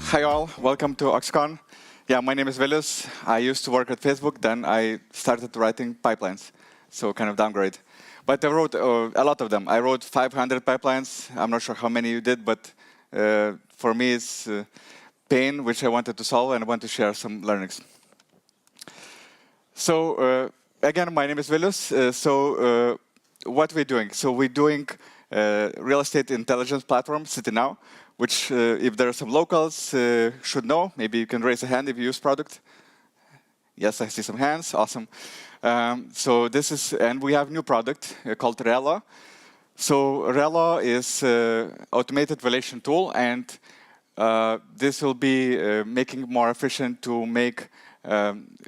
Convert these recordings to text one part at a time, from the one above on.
Hi all, welcome to OxyCon. Yeah, my name is Vilius. I used to work at Facebook, then I started writing pipelines, so kind of downgrade. But I wrote a lot of them. I wrote 500 pipelines. I'm not sure how many you did, but for me it's pain which I wanted to solve, and I want to share some learnings. So again, my name is Vilius. What we're doing? So we're doing real estate intelligence platform, CityNow, which if there are some locals should know. Maybe you can raise a hand if you use product. Yes, I see some hands. Awesome. So this is, and we have new product called Relo. So Relo is automated valuation tool, and this will be making it more efficient to make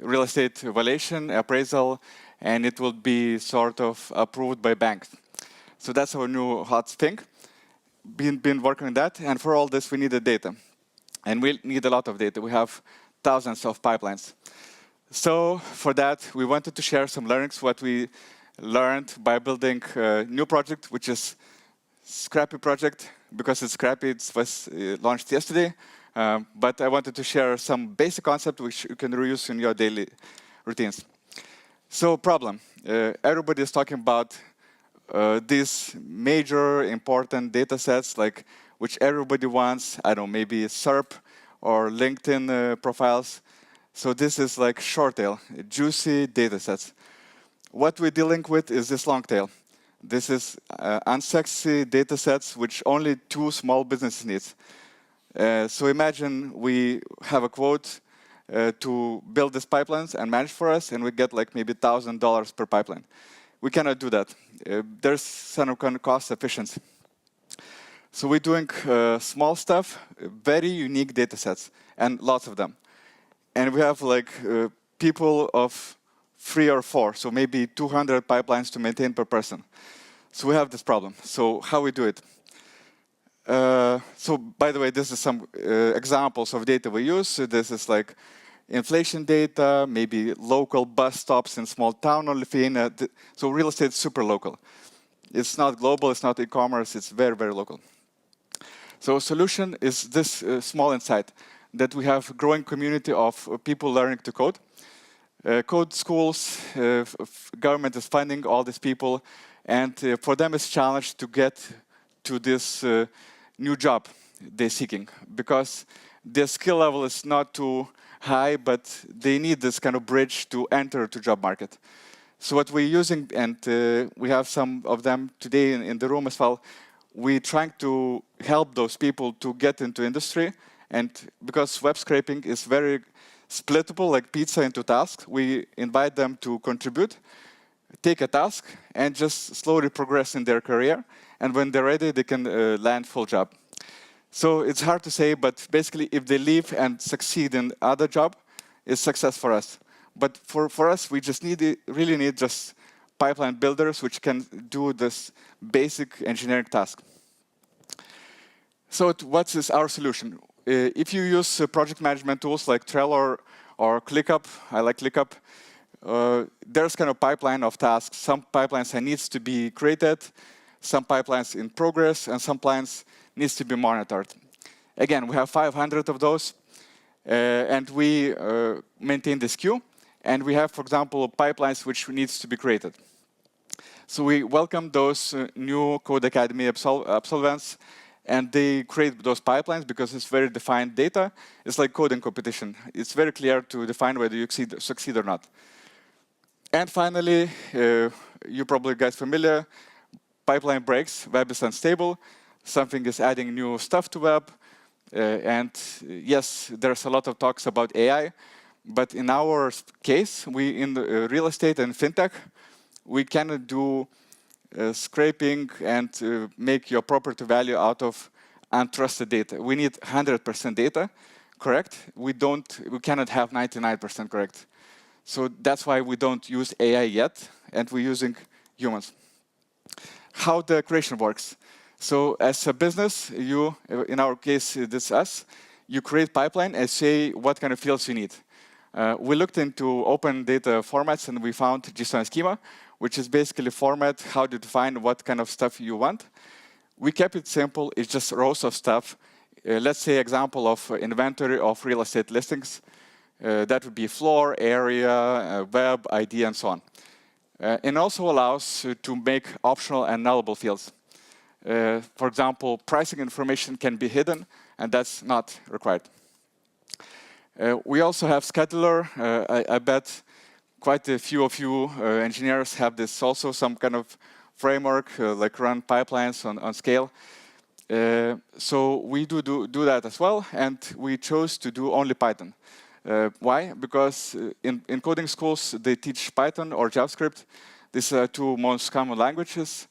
real estate valuation, appraisal, and it will be sort of approved by banks. So that's our new hot thing. Been working on that, and for all this we need the data. And we need a lot of data. We have thousands of pipelines. So for that, we wanted to share some learnings, what we learned by building a new project, which is scrappy project. Because it's scrappy, it was launched yesterday. But I wanted to share some basic concept which you can reuse in your daily routines. So problem, everybody is talking about these major important data sets, like which everybody wants. I don't know, maybe SERP or LinkedIn profiles. So this is like short tail, juicy data sets. What we're dealing with is this long tail. This is unsexy data sets which only two small businesses need. So imagine we have a quote to build these pipelines and manage for us, and we get like maybe $1,000 per pipeline. We cannot do that. There's some kind of cost efficiency. So we're doing small stuff, very unique data sets, and lots of them. And we have like people of 3 or 4, so maybe 200 pipelines to maintain per person. So we have this problem. So how we do it? So by the way, this is some examples of data we use. So this is like inflation data, maybe local bus stops in small town or Lithuania. So real estate is super local. It's not global, it's not e-commerce, it's very, very local. So solution is this small insight, that we have a growing community of people learning to code. Code schools, government is funding all these people, and for them it's a challenge to get to this new job they're seeking, because their skill level is not too high, but they need this kind of bridge to enter the job market. So what we're using, and we have some of them today in the room as well, we're trying to help those people to get into industry. And because web scraping is very splittable, like pizza, into tasks, we invite them to contribute, take a task, and just slowly progress in their career. And when they're ready, they can land full job. So it's hard to say, but basically, if they leave and succeed in other job, it's success for us. But for us, we just really need just pipeline builders which can do this basic engineering task. So what is our solution? If you use project management tools like Trello or ClickUp, I like ClickUp, there's kind of pipeline of tasks. Some pipelines needs to be created, some pipelines in progress, and some pipelines needs to be monitored. Again, we have 500 of those, and we maintain this queue. And we have, for example, pipelines which needs to be created. So we welcome those new Code Academy absolvents, and they create those pipelines because it's very defined data. It's like coding competition. It's very clear to define whether you succeed or not. And finally, you probably guys familiar, pipeline breaks, web is unstable, something is adding new stuff to web. And yes, there's a lot of talks about AI. But in our case, we in the real estate and fintech, we cannot do scraping and make your property value out of untrusted data. We need 100% data correct. We cannot have 99% correct. So that's why we don't use AI yet, and we're using humans. How the creation works. So as a business, you, in our case, this is us, you create pipeline and say what kind of fields you need. We looked into open data formats, and we found JSON schema, which is basically format how to define what kind of stuff you want. We kept it simple. It's just rows of stuff. let's say example of inventory of real estate listings. That would be floor, area, web, ID, and so on. It also allows to make optional and nullable fields. For example, pricing information can be hidden, and that's not required. We also have scheduler. I bet quite a few of you engineers have this also, some kind of framework, like run pipelines on scale. So we do that as well, and we chose to do only Python. Why? Because in coding schools, they teach Python or JavaScript. These are two most common languages.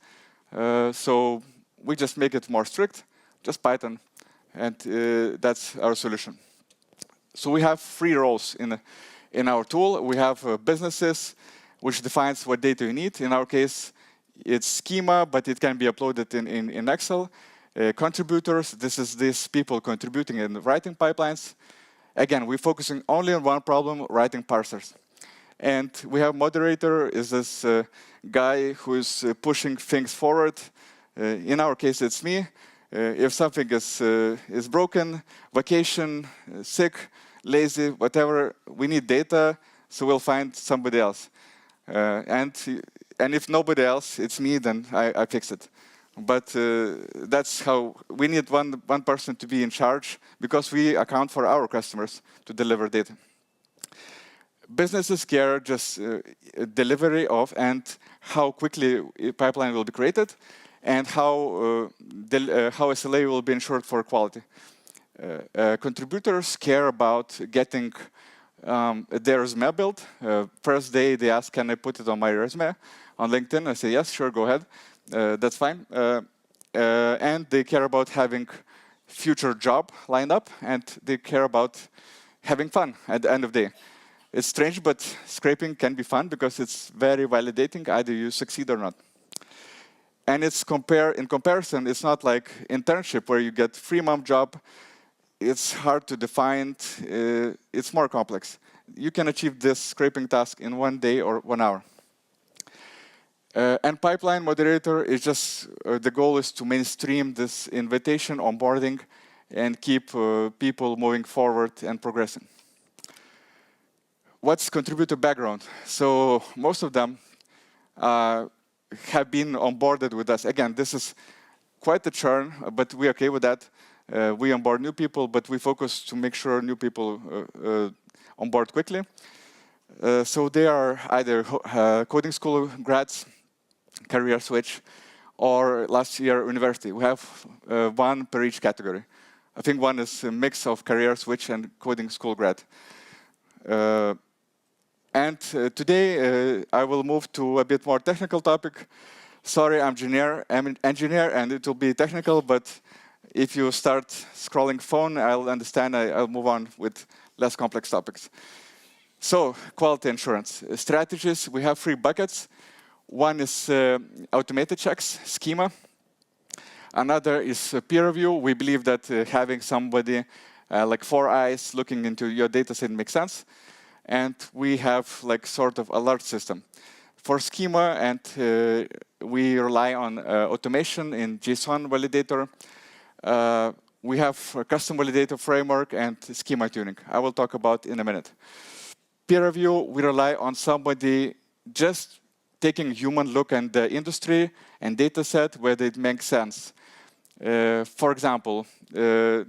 So we just make it more strict, just Python, and that's our solution. So we have 3 roles in our tool. We have businesses, which defines what data you need. In our case, it's schema, but it can be uploaded in Excel. Contributors, this is these people contributing and writing pipelines. Again, we're focusing only on one problem, writing parsers. And we have moderator, is this guy who is pushing things forward. In our case, it's me. If something is broken, vacation, sick, lazy, whatever, we need data, so we'll find somebody else. And if nobody else, it's me, then I fix it. But that's how we need one person to be in charge, because we account for our customers to deliver data. Businesses care just delivery of and how quickly a pipeline will be created, and how SLA will be ensured for quality. Contributors care about getting their resume built. First day they ask, can I put it on my resume on LinkedIn? I say, yes, sure, go ahead. That's fine. And they care about having future job lined up, and they care about having fun at the end of the day. It's strange, but scraping can be fun because it's very validating, either you succeed or not. And it's in comparison, it's not like internship where you get 3-month job. It's hard to define. It's more complex. You can achieve this scraping task in 1 day or 1 hour. And pipeline moderator is just, the goal is to mainstream this invitation onboarding and keep people moving forward and progressing. What's contributor background? So most of them have been onboarded with us. Again, this is quite a churn, but we're okay with that. We onboard new people, but we focus to make sure new people onboard quickly. So they are either coding school grads, career switch, or last year university. We have 1 per each category. I think 1 is a mix of career switch and coding school grad. And today I will move to a bit more technical topic. Sorry, I'm an engineer, and it will be technical, but if you start scrolling phone, I'll understand. I'll move on with less complex topics. So, quality assurance strategies. We have 3 buckets. One is automated checks, schema. Another is peer review. We believe that having somebody like 4 eyes looking into your data set makes sense. And we have like sort of alert system. For schema, and we rely on automation in JSON validator. We have a custom validator framework and schema tuning. I will talk about in a minute. Peer review, we rely on somebody just taking a human look at the industry and data set whether it makes sense. For example, the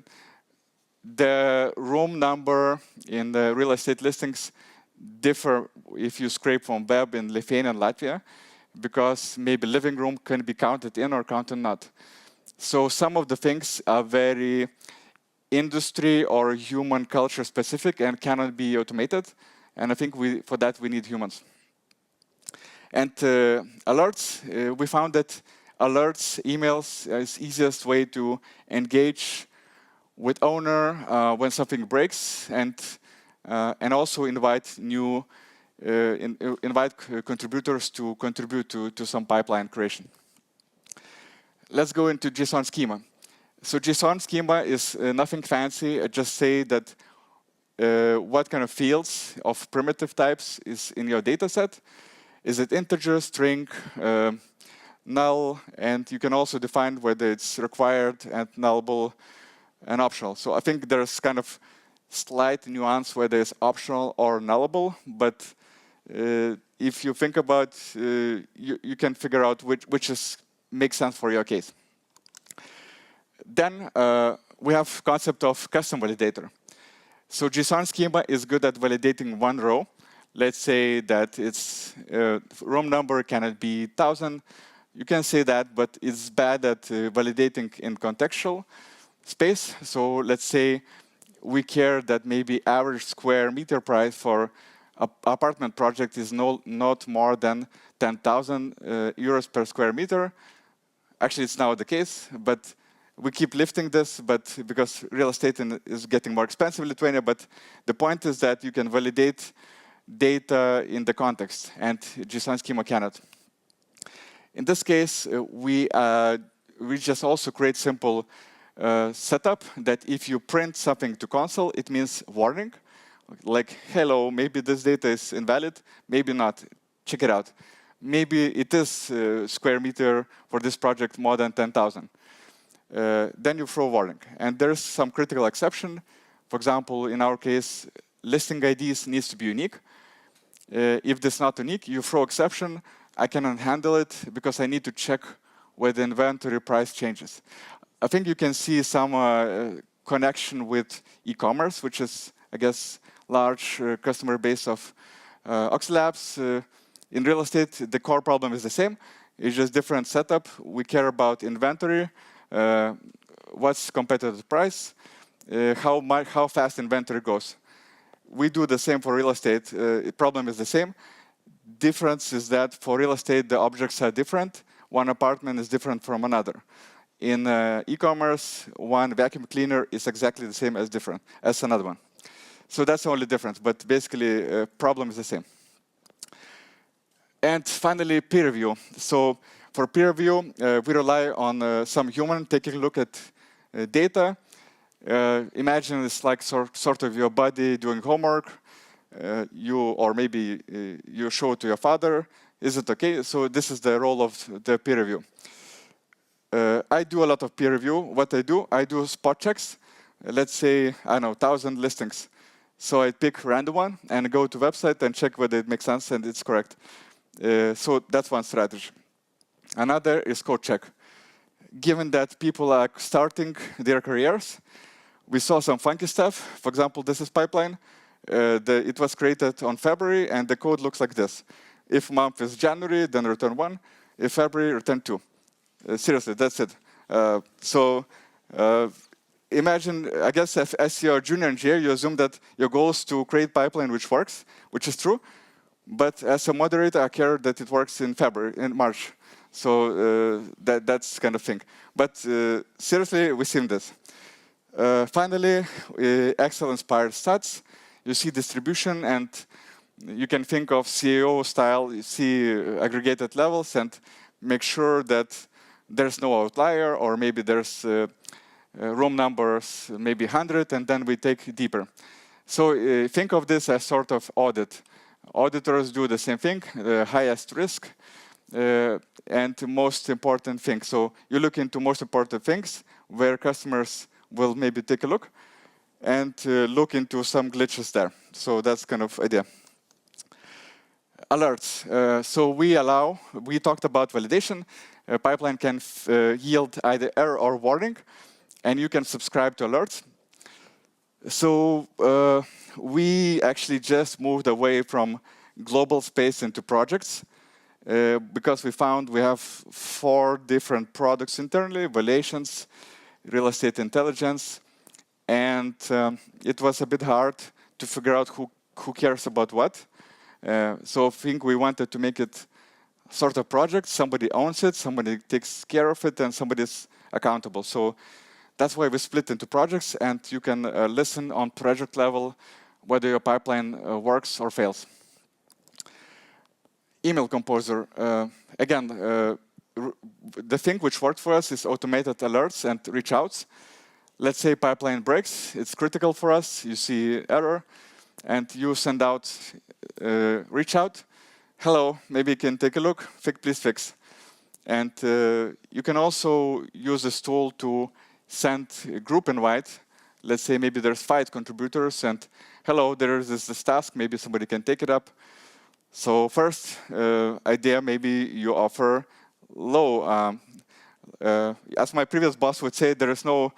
room number in the real estate listings differ if you scrape from web in Lithuania and Latvia, because maybe living room can be counted in or counted not. So some of the things are very industry or human culture specific and cannot be automated. And I think for that we need humans. And alerts, we found that alerts, emails is easiest way to engage with owner when something breaks, and also invite new contributors to contribute to some pipeline creation. Let's go into JSON schema. So JSON schema is nothing fancy. I just say that what kind of fields of primitive types is in your data set. Is it integer, string, null, and you can also define whether it's required and nullable. and optional. So I think there's kind of slight nuance whether it's optional or nullable, but if you think about, you can figure out which makes sense for your case. Then we have concept of custom validator. So JSON schema is good at validating one row. Let's say that its room number cannot be 1,000. You can say that, but it's bad at validating in contextual space. So let's say we care that maybe average square meter price for an apartment project is not more than 10,000 euros per square meter. Actually, it's now the case, but we keep lifting this, but because real estate is getting more expensive in Lithuania. But the point is that you can validate data in the context, and JSON schema cannot. In this case, we just also create simple setup that if you print something to console, it means warning, like, hello, maybe this data is invalid, maybe not, check it out. Maybe it is square meter for this project more than 10,000. Then you throw warning. And there's some critical exception. For example, in our case, listing IDs needs to be unique. If this is not unique, you throw exception. I cannot handle it because I need to check where the inventory price changes. I think you can see some connection with e-commerce, which is, I guess, large customer base of Oxy Labs. In real estate, the core problem is the same. It's just different setup. We care about inventory, what's competitive price, how fast inventory goes. We do the same for real estate. The problem is the same. Difference is that for real estate, the objects are different. One apartment is different from another. In e-commerce, one vacuum cleaner is exactly the same as another one. So that's the only difference, but basically, problem is the same. And finally, peer review. So for peer review, we rely on some human taking a look at data. Imagine it's like sort of your buddy doing homework. Or maybe you show it to your father. Is it okay? So this is the role of the peer review. I do a lot of peer review. What I do spot checks. Let's say, I don't know, 1,000 listings. So I pick random one and go to website and check whether it makes sense and it's correct. So that's one strategy. Another is code check. Given that people are starting their careers, we saw some funky stuff. For example, this is pipeline. It was created on February, and the code looks like this. If month is January, then return 1. If February, return 2. Seriously, that's it. Imagine, I guess, as you're a junior engineer, you assume that your goal is to create pipeline which works, which is true. But as a moderator, I care that it works in March. So that's kind of thing. But seriously, we've seen this. Finally, Excel-inspired stats. You see distribution, and you can think of CAO style. You see aggregated levels, and make sure that there's no outlier, or maybe there's room numbers, maybe 100, and then we take deeper. So think of this as sort of audit. Auditors do the same thing, the highest risk, and most important thing. So you look into most important things where customers will maybe take a look and look into some glitches there. So that's kind of idea. Alerts. So we talked about validation. A pipeline can yield either error or warning, and you can subscribe to alerts. So we actually just moved away from global space into projects because we found we have 4 different products internally: valuations, real estate intelligence, and it was a bit hard to figure out who cares about what. So I think we wanted to make it sort of project. Somebody owns it, somebody takes care of it, and somebody is accountable. So that's why we split into projects, and you can listen on project level whether your pipeline works or fails. Email Composer. Again, the thing which worked for us is automated alerts and reach outs. Let's say pipeline breaks. It's critical for us. You see error, and you send out reach out. Hello, maybe you can take a look. Please fix. And you can also use this tool to send a group invite. Let's say maybe there's 5 contributors, and hello, there is this task. Maybe somebody can take it up. So first idea, maybe you offer low. As my previous boss would say, there is no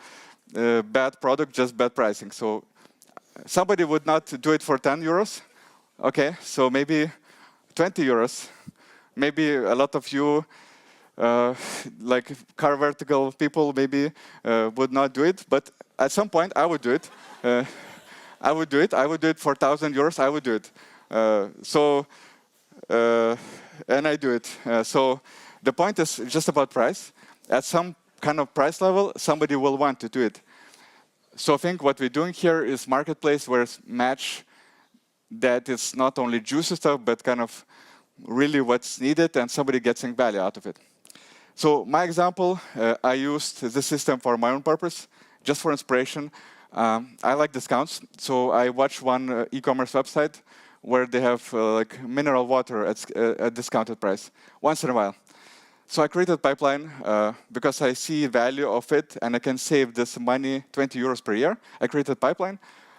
bad product, just bad pricing. So somebody would not do it for 10 euros. Okay, so maybe 20 euros. Maybe a lot of you, like car vertical people, maybe would not do it. But at some point, I would do it. I would do it. I would do it for 1,000 euros. I would do it. And I do it. So the point is just about price. At some kind of price level, somebody will want to do it. So I think what we're doing here is marketplace where it's match that is not only juicy stuff, but kind of really what's needed, and somebody getting value out of it. So my example, I used this system for my own purpose, just for inspiration. I like discounts, so I watched one e-commerce website where they have like mineral water at a discounted price once in a while. So I created a pipeline because I see value of it and I can save this money, 20 euros per year. I created a pipeline,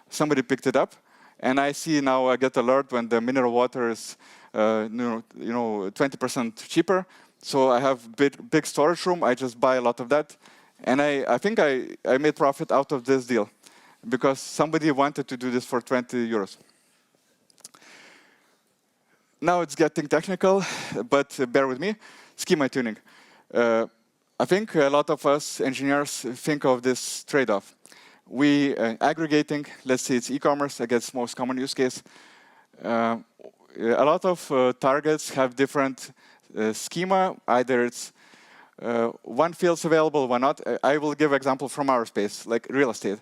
somebody picked it up, and I see now I get alert when the mineral water is 20% cheaper. So I have big storage room, I just buy a lot of that. And I think I made profit out of this deal because somebody wanted to do this for 20 euros. Now it's getting technical, but bear with me. Schema tuning. I think a lot of us engineers think of this trade-off. We aggregating, let's say it's e-commerce, I guess most common use case. A lot of targets have different schema. Either it's one field's available, one not. I will give example from our space, like real estate.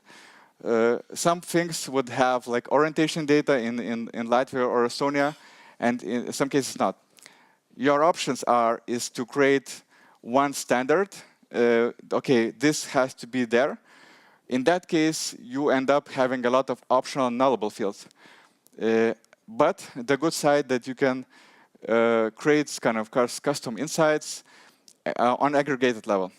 Some things would have like orientation data in Latvia or Estonia, and in some cases not. Your options is to create one standard. Okay, this has to be there. In that case, you end up having a lot of optional nullable fields. But the good side that you can create kind of custom insights on aggregated level.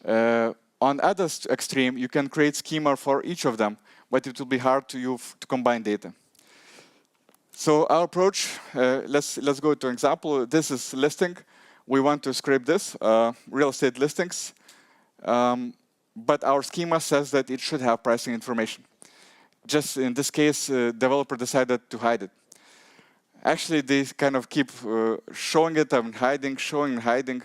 On other extreme, you can create schema for each of them, but it will be hard to you to combine data. So our approach, let's go to an example. This is listing. We want to scrape this, real estate listings. But our schema says that it should have pricing information. Just in this case, developer decided to hide it. Actually, they kind of keep showing it and hiding, showing and hiding.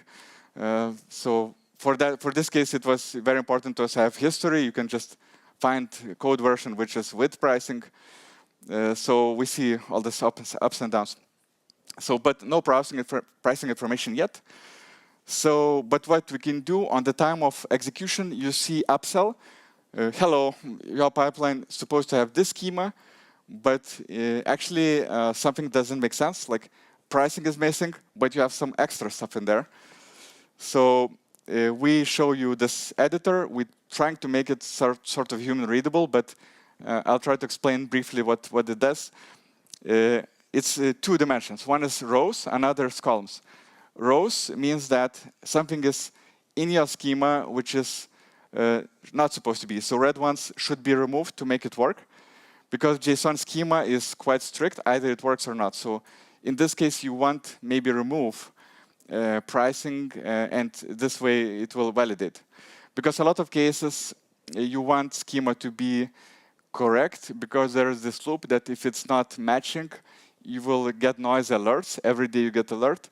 So for this case, it was very important to us to have history. You can just find a code version which is with pricing. So we see all this ups and downs. So, but no pricing information yet. So, but what we can do on the time of execution, you see upsell. Hello, your pipeline is supposed to have this schema, but actually something doesn't make sense. Like pricing is missing, but you have some extra stuff in there. So we show you this editor. We're trying to make it sort of human readable, but I'll try to explain briefly what it does. It's 2 dimensions. One is rows, another is columns. Rows means that something is in your schema which is not supposed to be. So red ones should be removed to make it work, because JSON schema is quite strict. Either it works or not. So in this case, you want maybe remove pricing, and this way it will validate. Because a lot of cases, you want schema to be correct, because there is this loop that if it's not matching, you will get noise alerts. Every day you get alert.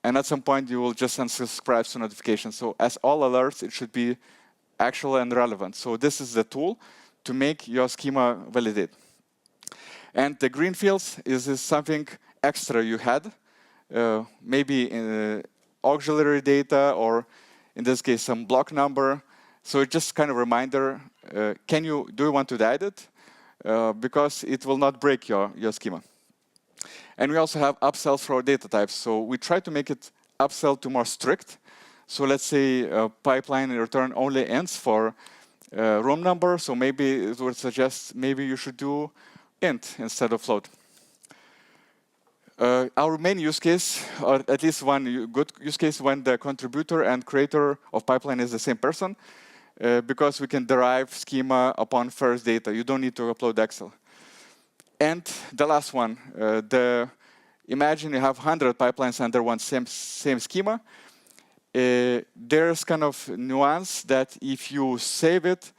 And at some point, you will just unsubscribe to notifications. So as all alerts, it should be actual and relevant. So this is the tool to make your schema validate. And the green fields is something extra you had, maybe in auxiliary data, or in this case, some block number. So it's just kind of a reminder, do you want to hide it? Because it will not break your schema. And we also have upsells for our data types. So we try to make it upsell to more strict. So let's say a pipeline return only ends for room number. So maybe it would suggest maybe you should do int instead of float. Our main use case, or at least one good use case, when the contributor and creator of pipeline is the same person. because we can derive schema upon first data. You don't need to upload Excel. And the last one, imagine you have 100 pipelines under one same schema. There's kind of nuance that if you save it,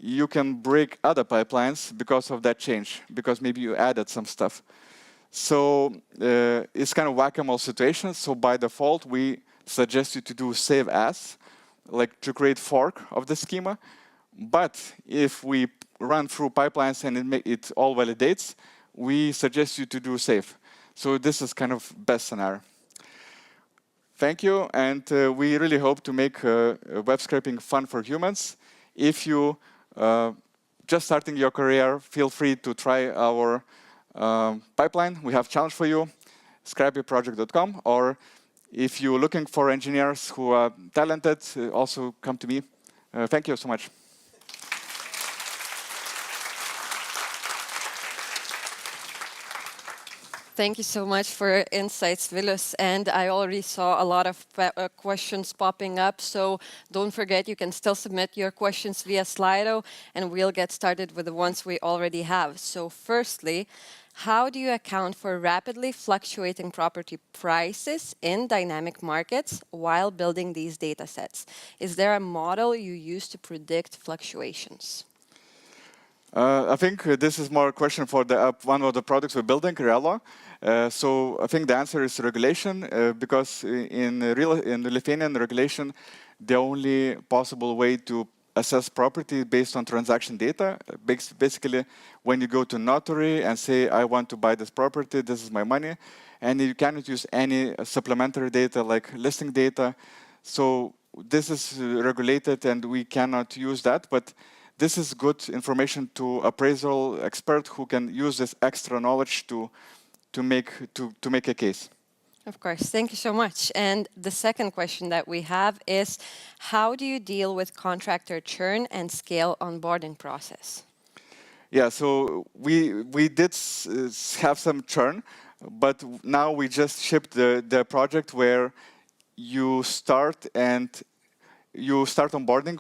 you can break other pipelines because of that change, because maybe you added some stuff. So it's kind of whack-a-mole situation. So by default, we suggest you to do save as, like to create fork of the schema. But if we run through pipelines and it all validates, we suggest you to do save. So this is kind of best scenario. Thank you, and we really hope to make web scraping fun for humans. If you just starting your career, feel free to try our pipeline. We have a challenge for you, scrappyproject.com, or if you're looking for engineers who are talented, also come to me. Thank you so much. Thank you so much for your insights, Vilius. And I already saw a lot of questions popping up. So don't forget, you can still submit your questions via Slido, and we'll get started with the ones we already have. So firstly, how do you account for rapidly fluctuating property prices in dynamic markets while building these data sets? Is there a model you use to predict fluctuations? I think this is more a question for one of the products we're building, Realo. So I think the answer is regulation, because in the Lithuanian regulation, the only possible way to assess property based on transaction data, basically when you go to notary and say, I want to buy this property, this is my money, and you cannot use any supplementary data like listing data. So this is regulated and we cannot use that, but this is good information to appraisal expert who can use this extra knowledge to make a case. Of course, thank you so much. And the second question that we have is, how do you deal with contractor churn and scale onboarding process? Yeah, so we did have some churn, but now we just shipped the project where you start onboarding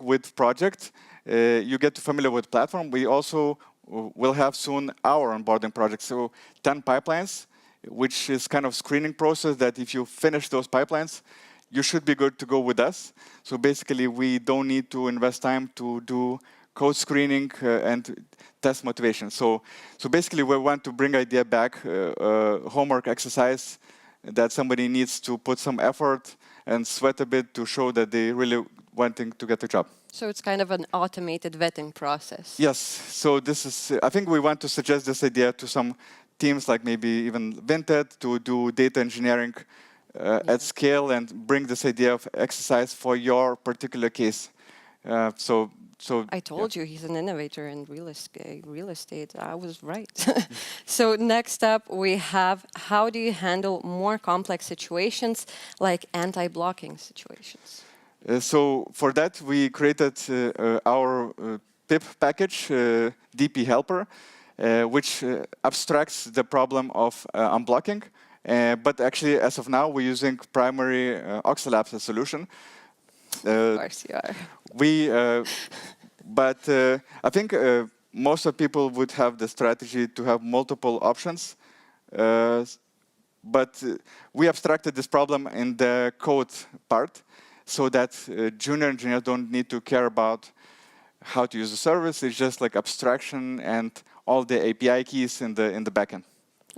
with project. You get familiar with platform. We also will have soon our onboarding project. So 10 pipelines, which is kind of screening process that if you finish those pipelines, you should be good to go with us. So basically, we don't need to invest time to do code screening and test motivation. So basically, we want to bring idea back, homework exercise that somebody needs to put some effort and sweat a bit to show that they really wanting to get the job. So it's kind of an automated vetting process. Yes. So this is, I think we want to suggest this idea to some teams like maybe even Vinted to do data engineering at scale and bring this idea of exercise for your particular case. So I told you he's an innovator in real estate. I was right. So next up we have, how do you handle more complex situations like anti-blocking situations? So for that, we created our pip package, DP helper, which abstracts the problem of unblocking. But actually, as of now, we're using primary Oxylabs as solution. Of course you are. But I think most of people would have the strategy to have multiple options. But we abstracted this problem in the code part, so that junior engineers don't need to care about how to use the service. It's just like abstraction and all the API keys in the backend.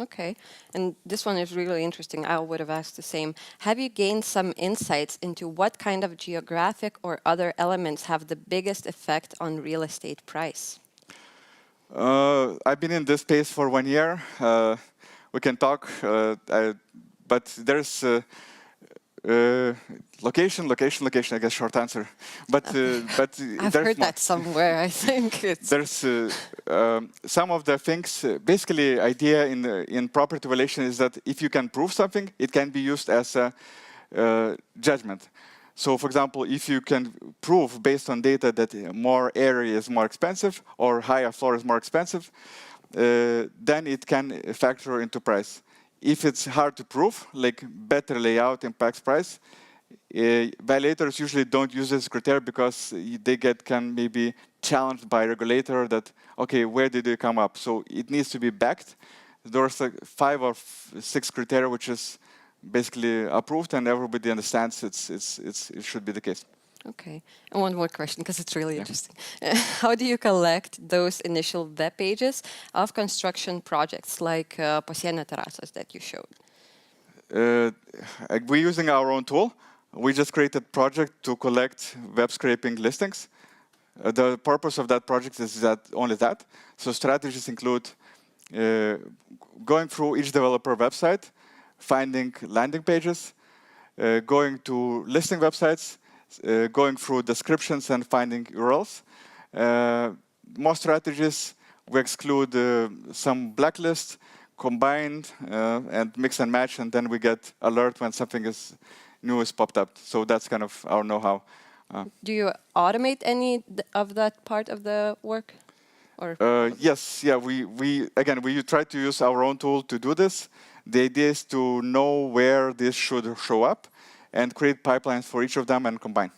Okay, and this one is really interesting. I would have asked the same. Have you gained some insights into what kind of geographic or other elements have the biggest effect on real estate price? I've been in this space for 1 year. We can talk, but there's location, I guess, short answer. But I've heard that somewhere, I think. There's some of the things, basically idea in property valuation is that if you can prove something, it can be used as a judgment. So for example, if you can prove based on data that more area is more expensive or higher floor is more expensive, then it can factor into price. If it's hard to prove, like better layout impacts price, Validators usually don't use this criteria because they can maybe challenged by regulator that, okay, where did it come up? So it needs to be backed. There's like 5 or 6 criteria which is basically approved, and everybody understands it should be the case. Okay, and one more question, because it's really interesting. How do you collect those initial web pages of construction projects like Pasienio Terasos that you showed? We're using our own tool. We just created a project to collect web scraping listings. The purpose of that project is only that. So strategies include going through each developer website, finding landing pages, going to listing websites, going through descriptions and finding URLs. More strategies, we exclude some blacklists, combine and mix and match, and then we get alert when something new is popped up. So that's kind of our know-how. Do you automate any of that part of the work? Or yes, yeah. We try to use our own tool to do this. The idea is to know where this should show up and create pipelines for each of them and combine.